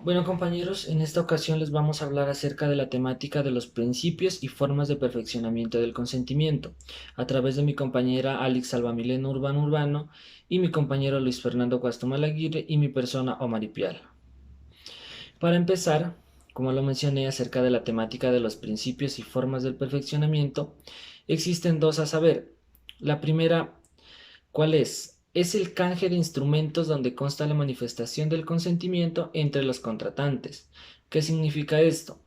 Bueno, compañeros, en esta ocasión les vamos a hablar acerca de la temática de los principios y formas de perfeccionamiento del consentimiento, a través de mi compañera Alex Albamileno Urbano y mi compañero Luis Fernando Cuastomal Aguirre y mi persona Omar Ipial. Para empezar, como lo mencioné acerca de la temática de los principios y formas del perfeccionamiento, existen dos a saber. La primera, ¿cuál es? Es el canje de instrumentos donde consta la manifestación del consentimiento entre los contratantes. ¿Qué significa esto?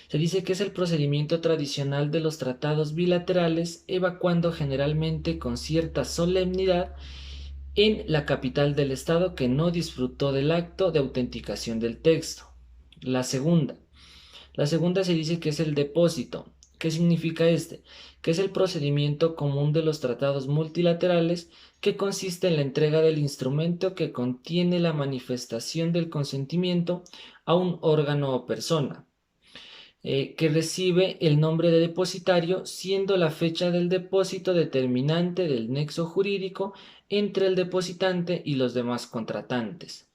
Se dice que es el procedimiento tradicional de los tratados bilaterales, evacuando generalmente con cierta solemnidad en la capital del Estado que no disfrutó del acto de autenticación del texto. La segunda. La segunda se dice que es el depósito. ¿Qué significa este? Que es el procedimiento común de los tratados multilaterales que consiste en la entrega del instrumento que contiene la manifestación del consentimiento a un órgano o persona, que recibe el nombre de depositario, siendo la fecha del depósito determinante del nexo jurídico entre el depositante y los demás contratantes,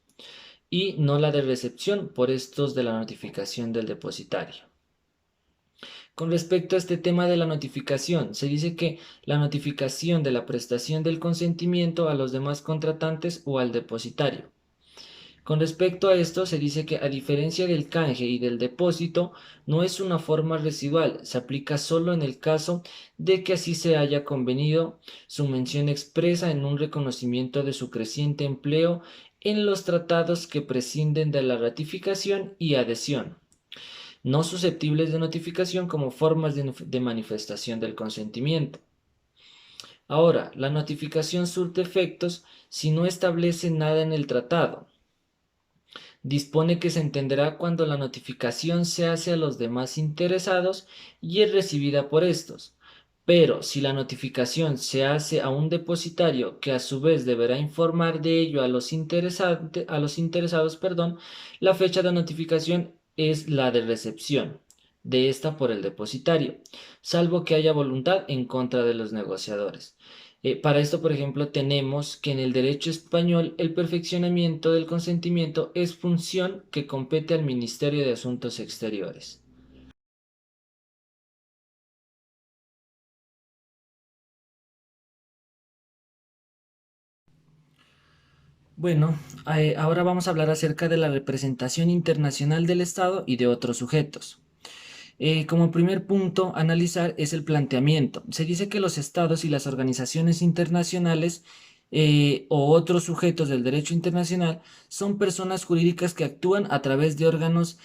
y no la de recepción por estos de la notificación del depositario. Con respecto a este tema de la notificación, se dice que la notificación de la prestación del consentimiento a los demás contratantes o al depositario. Con respecto a esto, se dice que a diferencia del canje y del depósito, no es una forma residual, se aplica solo en el caso de que así se haya convenido su mención expresa en un reconocimiento de su creciente empleo en los tratados que prescinden de la ratificación y adhesión, no susceptibles de notificación como formas de manifestación del consentimiento. Ahora, la notificación surte efectos si no establece nada en el tratado. Dispone que se entenderá cuando la notificación se hace a los demás interesados y es recibida por estos. Pero si la notificación se hace a un depositario que a su vez deberá informar de ello a los interesados, la fecha de notificación es la de recepción de esta por el depositario, salvo que haya voluntad en contra de los negociadores. Para esto, por ejemplo, tenemos que en el derecho español el perfeccionamiento del consentimiento es función que compete al Ministerio de Asuntos Exteriores. Bueno, ahora vamos a hablar acerca de la representación internacional del Estado y de otros sujetos. Como primer punto a analizar es el planteamiento. Se dice que los estados y las organizaciones internacionales o otros sujetos del derecho internacional son personas jurídicas que actúan a través de órganos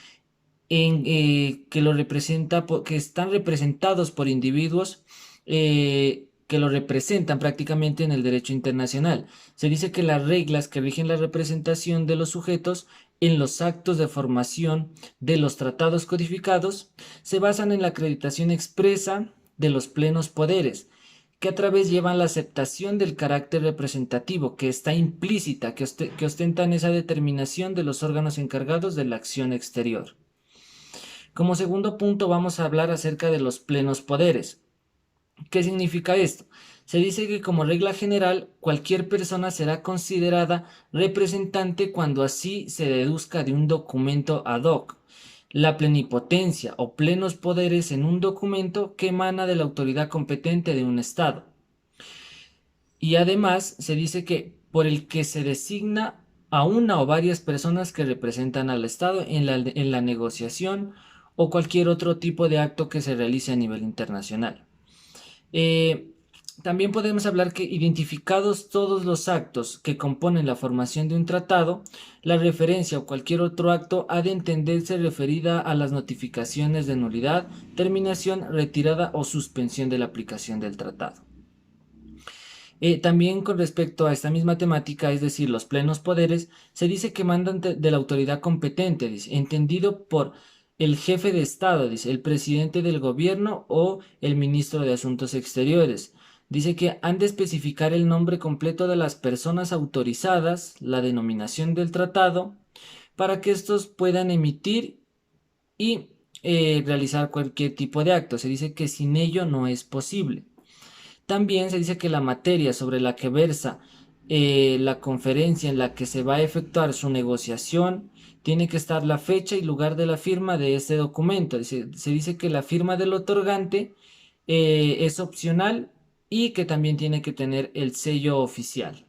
que lo representa, que están representados por individuos que lo representan prácticamente en el derecho internacional. Se dice que las reglas que rigen la representación de los sujetos en los actos de formación de los tratados codificados se basan en la acreditación expresa de los plenos poderes, que a través llevan la aceptación del carácter representativo que está implícita, que ostentan esa determinación de los órganos encargados de la acción exterior. Como segundo punto vamos a hablar acerca de los plenos poderes. ¿Qué significa esto? Se dice que como regla general cualquier persona será considerada representante cuando así se deduzca de un documento ad hoc. La plenipotencia o plenos poderes en un documento que emana de la autoridad competente de un Estado. Y además se dice que por el que se designa a una o varias personas que representan al Estado en la negociación o cualquier otro tipo de acto que se realice a nivel internacional. Eh, También podemos hablar que identificados todos los actos que componen la formación de un tratado, la referencia o cualquier otro acto ha de entenderse referida a las notificaciones de nulidad, terminación, retirada o suspensión de la aplicación del tratado. También con respecto a esta misma temática, es decir, los plenos poderes, se dice que mandan de la autoridad competente, dice, entendido por el jefe de Estado, dice, el presidente del gobierno o el ministro de Asuntos Exteriores. Dice que han de especificar el nombre completo de las personas autorizadas, la denominación del tratado, para que estos puedan emitir y realizar cualquier tipo de acto. Se dice que sin ello no es posible. También se dice que la materia sobre la que versa la conferencia en la que se va a efectuar su negociación, tiene que estar la fecha y lugar de la firma de este documento. Se dice que la firma del otorgante es opcional y que también tiene que tener el sello oficial.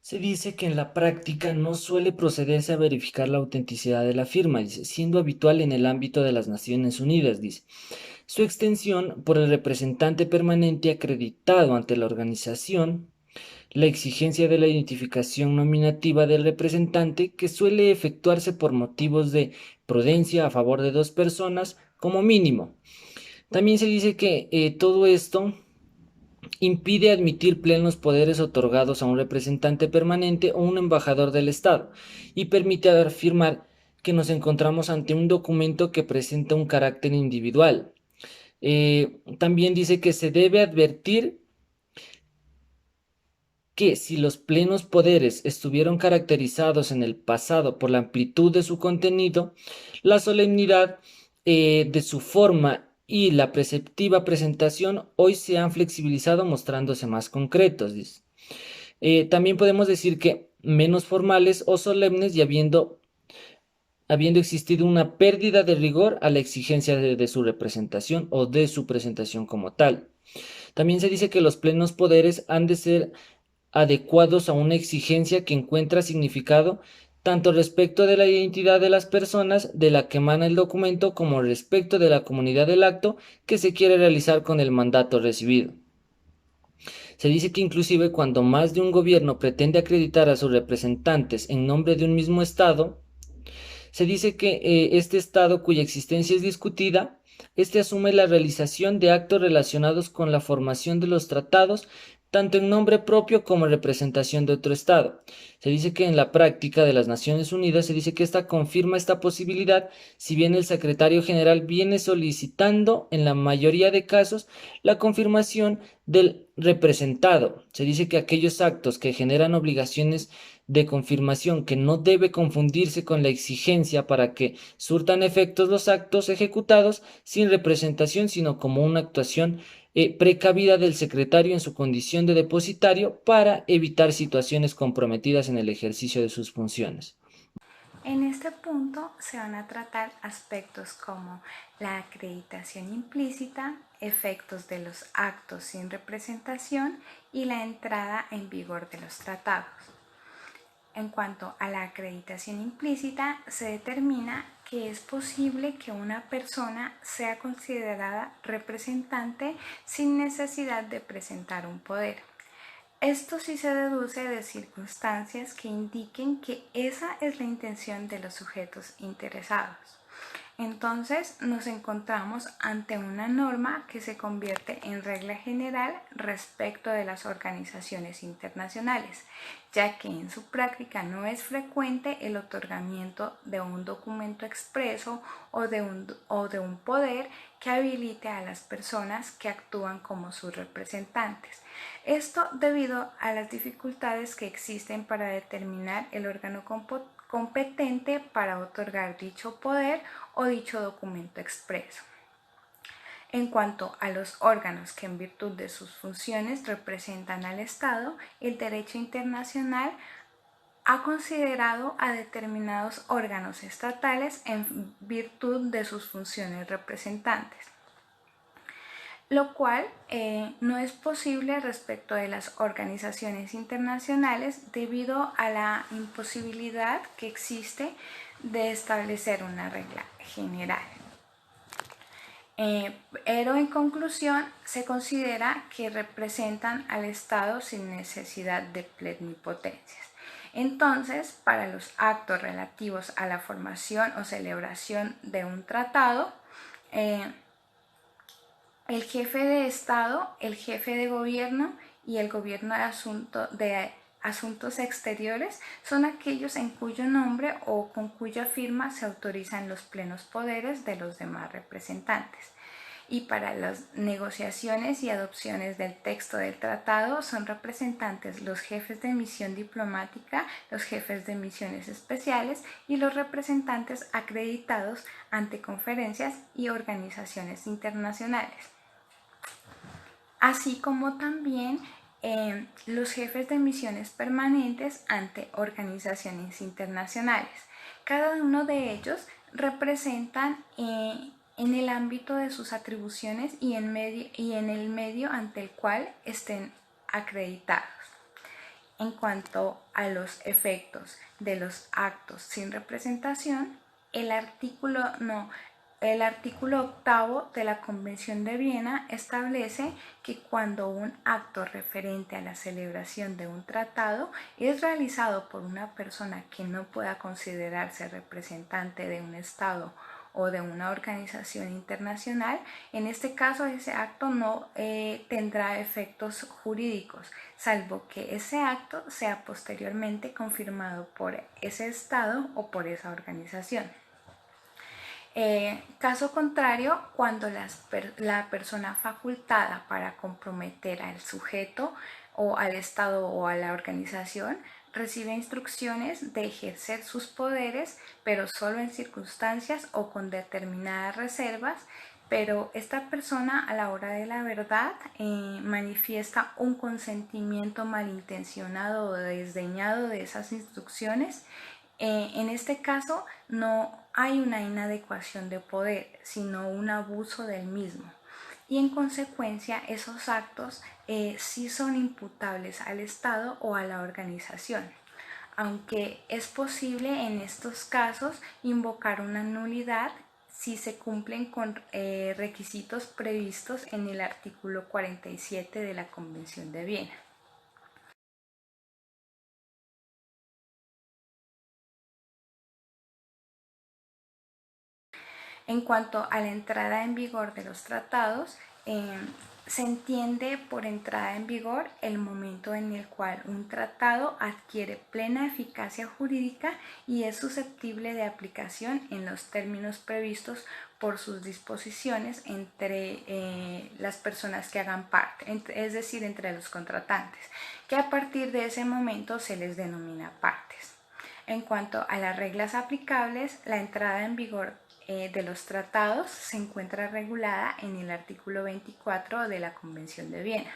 Se dice que en la práctica no suele procederse a verificar la autenticidad de la firma, dice, siendo habitual en el ámbito de las Naciones Unidas, dice. Su extensión por el representante permanente acreditado ante la organización, la exigencia de la identificación nominativa del representante, que suele efectuarse por motivos de prudencia a favor de dos personas como mínimo. También se dice que todo esto impide admitir plenos poderes otorgados a un representante permanente o un embajador del Estado y permite afirmar que nos encontramos ante un documento que presenta un carácter individual. También dice que se debe advertir que si los plenos poderes estuvieron caracterizados en el pasado por la amplitud de su contenido, la solemnidad de su forma y la preceptiva presentación hoy se han flexibilizado mostrándose más concretos, dice. También podemos decir que menos formales o solemnes y habiendo existido una pérdida de rigor a la exigencia de su representación o de su presentación como tal. También se dice que los plenos poderes han de ser adecuados a una exigencia que encuentra significado tanto respecto de la identidad de las personas de la que emana el documento como respecto de la comunidad del acto que se quiere realizar con el mandato recibido. Se dice que inclusive cuando más de un gobierno pretende acreditar a sus representantes en nombre de un mismo Estado, se dice que este Estado cuya existencia es discutida, este asume la realización de actos relacionados con la formación de los tratados, tanto en nombre propio como en representación de otro Estado. Se dice que en la práctica de las Naciones Unidas se dice que esta confirma esta posibilidad, si bien el secretario general viene solicitando en la mayoría de casos la confirmación del representado. Se dice que aquellos actos que generan obligaciones de confirmación que no debe confundirse con la exigencia para que surtan efectos los actos ejecutados sin representación, sino como una actuación precavida del secretario en su condición de depositario para evitar situaciones comprometidas en el ejercicio de sus funciones. En este punto se van a tratar aspectos como la acreditación implícita, efectos de los actos sin representación y la entrada en vigor de los tratados. En cuanto a la acreditación implícita, se determina que es posible que una persona sea considerada representante sin necesidad de presentar un poder. Esto sí se deduce de circunstancias que indiquen que esa es la intención de los sujetos interesados. Entonces nos encontramos ante una norma que se convierte en regla general respecto de las organizaciones internacionales, ya que en su práctica no es frecuente el otorgamiento de un documento expreso o de un poder que habilite a las personas que actúan como sus representantes. Esto debido a las dificultades que existen para determinar el órgano competente para otorgar dicho poder o dicho documento expreso. En cuanto a los órganos que en virtud de sus funciones representan al Estado, el derecho internacional ha considerado a determinados órganos estatales en virtud de sus funciones representantes, lo cual no es posible respecto de las organizaciones internacionales debido a la imposibilidad que existe de establecer una regla general. Pero en conclusión se considera que representan al Estado sin necesidad de plenipotencias. Entonces, para los actos relativos a la formación o celebración de un tratado, el jefe de Estado, el jefe de gobierno y el gobierno de asuntos exteriores son aquellos en cuyo nombre o con cuya firma se autorizan los plenos poderes de los demás representantes. Y para las negociaciones y adopciones del texto del tratado son representantes los jefes de misión diplomática, los jefes de misiones especiales y los representantes acreditados ante conferencias y organizaciones internacionales, así como también los jefes de misiones permanentes ante organizaciones internacionales. Cada uno de ellos representan en el ámbito de sus atribuciones y en el medio ante el cual estén acreditados. En cuanto a los efectos de los actos sin representación, el artículo octavo de la Convención de Viena establece que cuando un acto referente a la celebración de un tratado es realizado por una persona que no pueda considerarse representante de un Estado o de una organización internacional, en este caso ese acto no tendrá efectos jurídicos, salvo que ese acto sea posteriormente confirmado por ese Estado o por esa organización. Caso contrario, cuando la persona facultada para comprometer al sujeto o al Estado o a la organización recibe instrucciones de ejercer sus poderes, pero solo en circunstancias o con determinadas reservas, pero esta persona a la hora de la verdad manifiesta un consentimiento malintencionado o desdeñado de esas instrucciones. En este caso no hay una inadecuación de poder, sino un abuso del mismo. Y en consecuencia esos actos sí son imputables al Estado o a la organización, aunque es posible en estos casos invocar una nulidad si se cumplen con requisitos previstos en el artículo 47 de la Convención de Viena. En cuanto a la entrada en vigor de los tratados, se entiende por entrada en vigor el momento en el cual un tratado adquiere plena eficacia jurídica y es susceptible de aplicación en los términos previstos por sus disposiciones entre las personas que hagan parte, es decir, entre los contratantes, que a partir de ese momento se les denomina partes. En cuanto a las reglas aplicables, la entrada en vigor de los tratados se encuentra regulada en el artículo 24 de la Convención de Viena,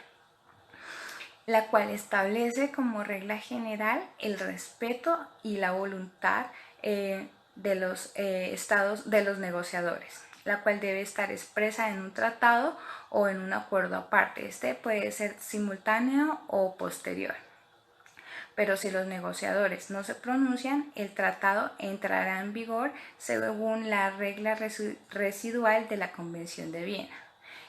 la cual establece como regla general el respeto y la voluntad de los estados de los negociadores, la cual debe estar expresa en un tratado o en un acuerdo aparte. Este puede ser simultáneo o posterior. Pero si los negociadores no se pronuncian, el tratado entrará en vigor según la regla residual de la Convención de Viena.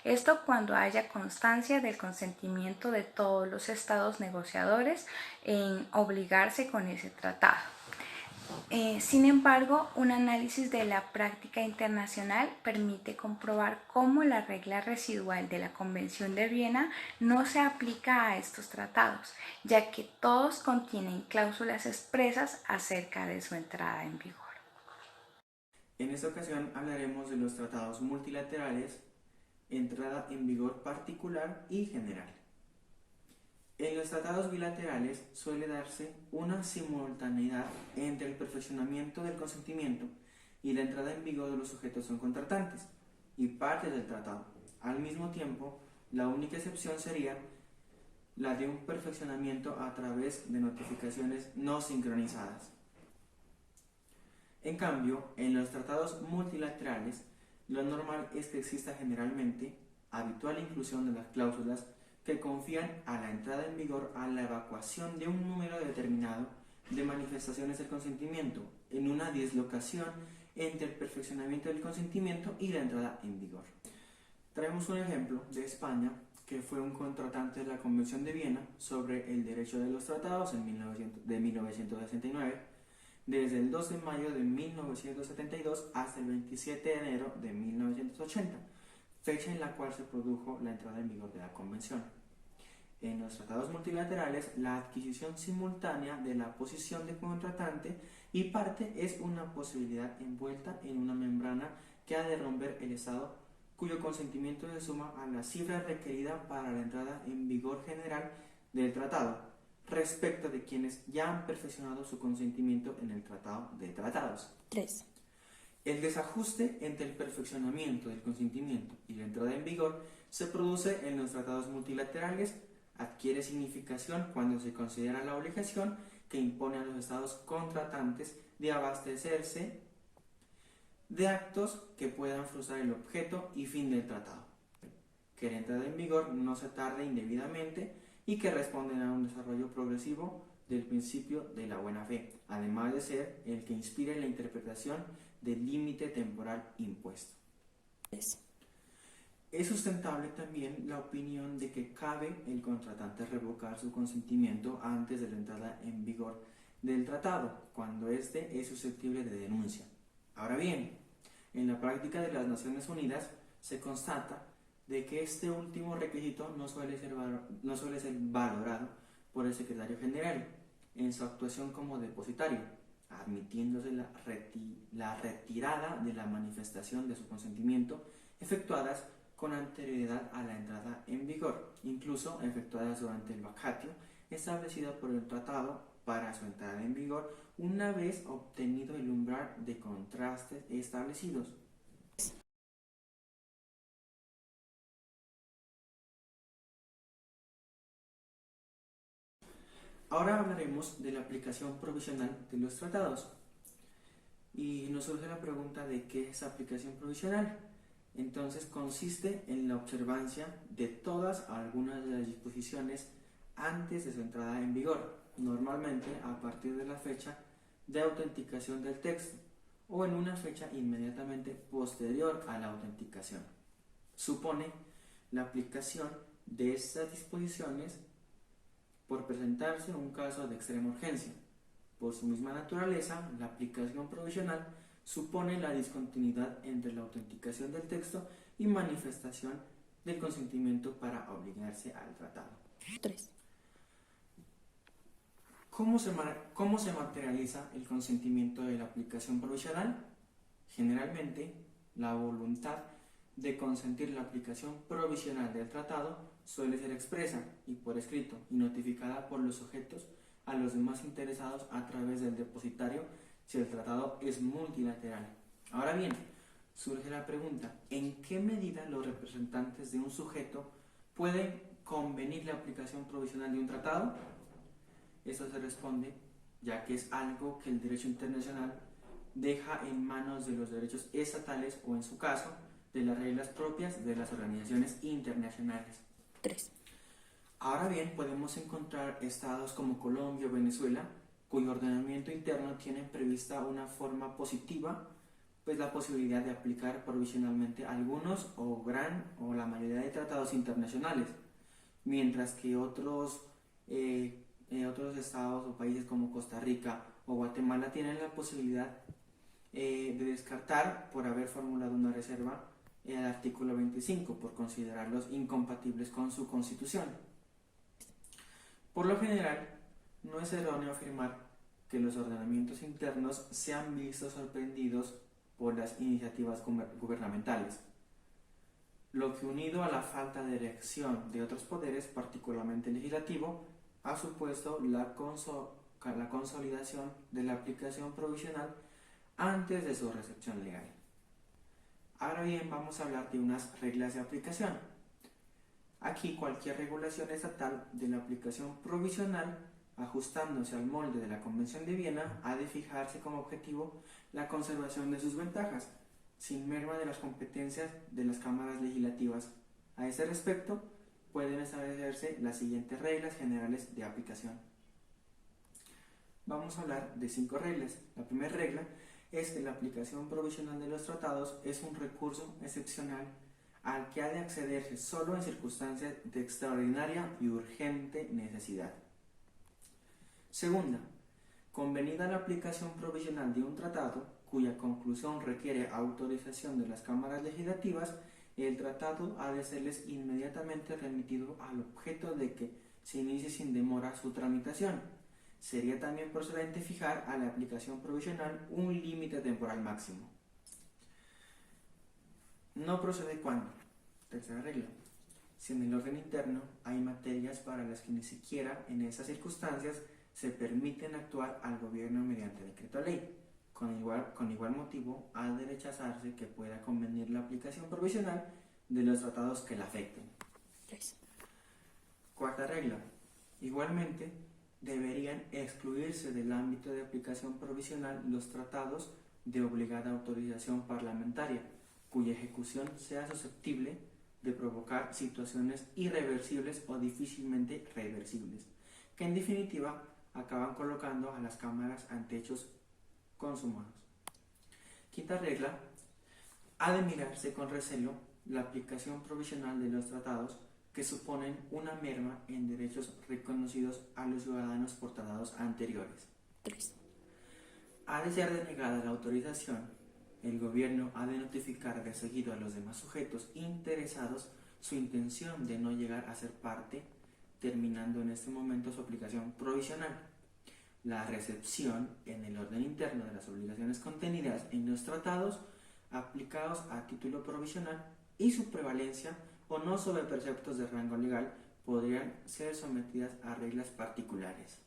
Esto cuando haya constancia del consentimiento de todos los estados negociadores en obligarse con ese tratado. Sin embargo, un análisis de la práctica internacional permite comprobar cómo la regla residual de la Convención de Viena no se aplica a estos tratados, ya que todos contienen cláusulas expresas acerca de su entrada en vigor. En esta ocasión hablaremos de los tratados multilaterales, entrada en vigor particular y general. En los tratados bilaterales suele darse una simultaneidad entre el perfeccionamiento del consentimiento y la entrada en vigor de los sujetos son contratantes y partes del tratado. Al mismo tiempo, la única excepción sería la de un perfeccionamiento a través de notificaciones no sincronizadas. En cambio, en los tratados multilaterales, lo normal es que exista generalmente habitual inclusión de las cláusulas que confían a la entrada en vigor a la evacuación de un número determinado de manifestaciones del consentimiento en una dislocación entre el perfeccionamiento del consentimiento y la entrada en vigor. Traemos un ejemplo de España, que fue un contratante de la Convención de Viena sobre el derecho de los tratados de 1969, desde el 2 de mayo de 1972 hasta el 27 de enero de 1980, fecha en la cual se produjo la entrada en vigor de la Convención. En los tratados multilaterales, la adquisición simultánea de la posición de contratante y parte es una posibilidad envuelta en una membrana que ha de romper el Estado cuyo consentimiento se suma a la cifra requerida para la entrada en vigor general del tratado, respecto de quienes ya han perfeccionado su consentimiento en el Tratado de Tratados. 3. El desajuste entre el perfeccionamiento del consentimiento y la entrada en vigor se produce en los tratados multilaterales adquiere significación cuando se considera la obligación que impone a los estados contratantes de abastecerse de actos que puedan frustrar el objeto y fin del tratado, que la entrada en vigor no se tarde indebidamente y que responden a un desarrollo progresivo del principio de la buena fe, además de ser el que inspire la interpretación del límite temporal impuesto. Es sustentable también la opinión de que cabe el contratante revocar su consentimiento antes de la entrada en vigor del tratado, cuando éste es susceptible de denuncia. Ahora bien, en la práctica de las Naciones Unidas se constata de que este último requisito no suele ser valorado por el secretario general en su actuación como depositario, admitiéndose la retirada de la manifestación de su consentimiento efectuadas con anterioridad a la entrada en vigor, incluso efectuadas durante el vacatio establecido por el tratado para su entrada en vigor una vez obtenido el umbral de contrastes establecidos. Ahora hablaremos de la aplicación provisional de los tratados. Y nos surge la pregunta de qué es aplicación provisional. Entonces consiste en la observancia de todas o algunas de las disposiciones antes de su entrada en vigor, normalmente a partir de la fecha de autenticación del texto o en una fecha inmediatamente posterior a la autenticación. Supone la aplicación de estas disposiciones por presentarse un caso de extrema urgencia. Por su misma naturaleza, la aplicación provisional supone la discontinuidad entre la autenticación del texto y manifestación del consentimiento para obligarse al tratado. 3. ¿Cómo se materializa el consentimiento de la aplicación provisional? Generalmente, la voluntad de consentir la aplicación provisional del tratado suele ser expresa y por escrito y notificada por los sujetos a los demás interesados a través del depositario si el tratado es multilateral. Ahora bien, surge la pregunta, ¿en qué medida los representantes de un sujeto pueden convenir la aplicación provisional de un tratado? Esto se responde, ya que es algo que el derecho internacional deja en manos de los derechos estatales o, en su caso, de las reglas propias de las organizaciones internacionales. 3. Ahora bien, podemos encontrar estados como Colombia o Venezuela, cuyo ordenamiento interno tiene prevista una forma positiva, pues la posibilidad de aplicar provisionalmente algunos o la mayoría de tratados internacionales, mientras que otros estados o países como Costa Rica o Guatemala tienen la posibilidad de descartar por haber formulado una reserva al artículo 25 por considerarlos incompatibles con su constitución. Por lo general, no es erróneo afirmar que los ordenamientos internos se han visto sorprendidos por las iniciativas gubernamentales, lo que, unido a la falta de reacción de otros poderes, particularmente el legislativo, ha supuesto la consolidación de la aplicación provisional antes de su recepción legal. Ahora bien, vamos a hablar de unas reglas de aplicación. Aquí cualquier regulación estatal de la aplicación provisional, ajustándose al molde de la Convención de Viena, ha de fijarse como objetivo la conservación de sus ventajas, sin merma de las competencias de las cámaras legislativas. A ese respecto, pueden establecerse las siguientes reglas generales de aplicación. Vamos a hablar de 5 reglas. La primera regla es que la aplicación provisional de los tratados es un recurso excepcional al que ha de accederse solo en circunstancias de extraordinaria y urgente necesidad. Segunda, convenida la aplicación provisional de un tratado cuya conclusión requiere autorización de las cámaras legislativas, el tratado ha de serles inmediatamente remitido al objeto de que se inicie sin demora su tramitación. Sería también procedente fijar a la aplicación provisional un límite temporal máximo. No procede cuando, tercera regla, si en el orden interno hay materias para las que ni siquiera en esas circunstancias se permiten actuar al gobierno mediante decreto ley. Con igual motivo, ha de rechazarse que pueda convenir la aplicación provisional de los tratados que la afecten. 3. Cuarta regla. Igualmente, deberían excluirse del ámbito de aplicación provisional los tratados de obligada autorización parlamentaria, cuya ejecución sea susceptible de provocar situaciones irreversibles o difícilmente reversibles, que en definitiva acaban colocando a las cámaras ante hechos consumados. Quinta regla. Ha de mirarse con recelo la aplicación provisional de los tratados que suponen una merma en derechos reconocidos a los ciudadanos por tratados anteriores. 3. Ha de ser denegada la autorización, el gobierno ha de notificar de seguido a los demás sujetos interesados su intención de no llegar a ser parte, terminando en este momento su aplicación provisional. La recepción en el orden interno de las obligaciones contenidas en los tratados aplicados a título provisional y su prevalencia o no sobre preceptos de rango legal podrían ser sometidas a reglas particulares.